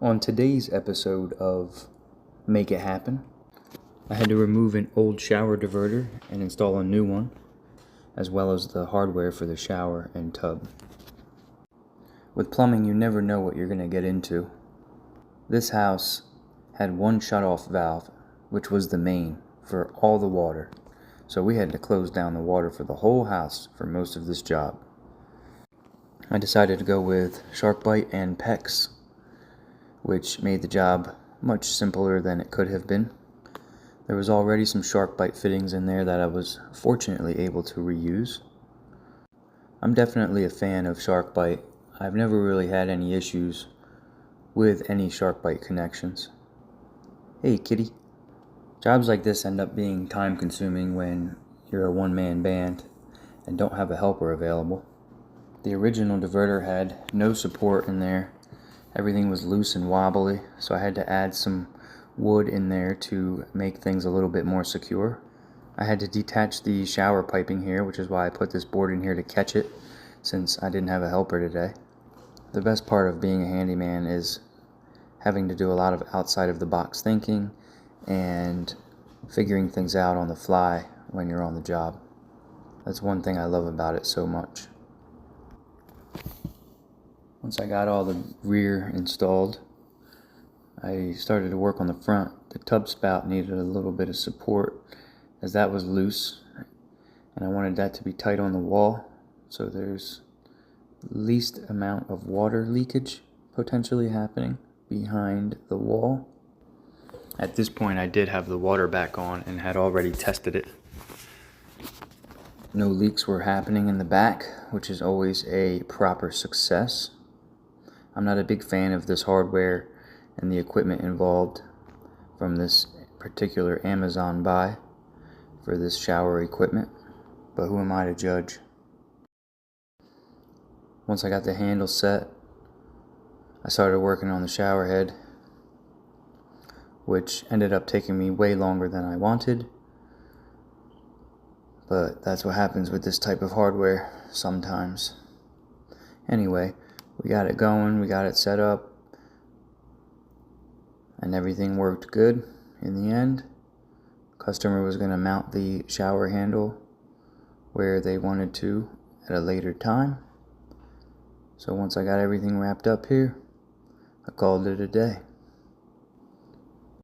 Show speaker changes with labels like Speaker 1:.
Speaker 1: On today's episode of Make It Happen, I had to remove an old shower diverter and install a new one, as well as the hardware for the shower and tub. With plumbing, you never know what you're going to get into. This house had one shutoff valve, which was the main for all the water, so we had to close down the water for the whole house for most of this job. I decided to go with SharkBite and PEX, which made the job much simpler than it could have been. There was already some SharkBite fittings in there that I was fortunately able to reuse. I'm definitely a fan of SharkBite. I've never really had any issues with any SharkBite connections. Hey kitty. Jobs like this end up being time consuming when you're a one-man band and don't have a helper available. The original diverter had no support in there. Everything was loose and wobbly, so I had to add some wood in there to make things a little bit more secure. I had to detach the shower piping here, which is why I put this board in here to catch it, since I didn't have a helper today. The best part of being a handyman is having to do a lot of outside of the box thinking and figuring things out on the fly when you're on the job. That's one thing I love about it so much. Once I got all the rear installed, I started to work on the front. The tub spout needed a little bit of support as that was loose, and I wanted that to be tight on the wall so there's least amount of water leakage potentially happening behind the wall. At this point I did have the water back on and had already tested it. No leaks were happening in the back, which is always a proper success. I'm not a big fan of this hardware and the equipment involved from this particular Amazon buy for this shower equipment, but who am I to judge? Once I got the handle set, I started working on the shower head, which ended up taking me way longer than I wanted, but that's what happens with this type of hardware sometimes. Anyway, we got it going, we got it set up, and everything worked good in the end. Customer was going to mount the shower handle where they wanted to at a later time. So once I got everything wrapped up here, I called it a day.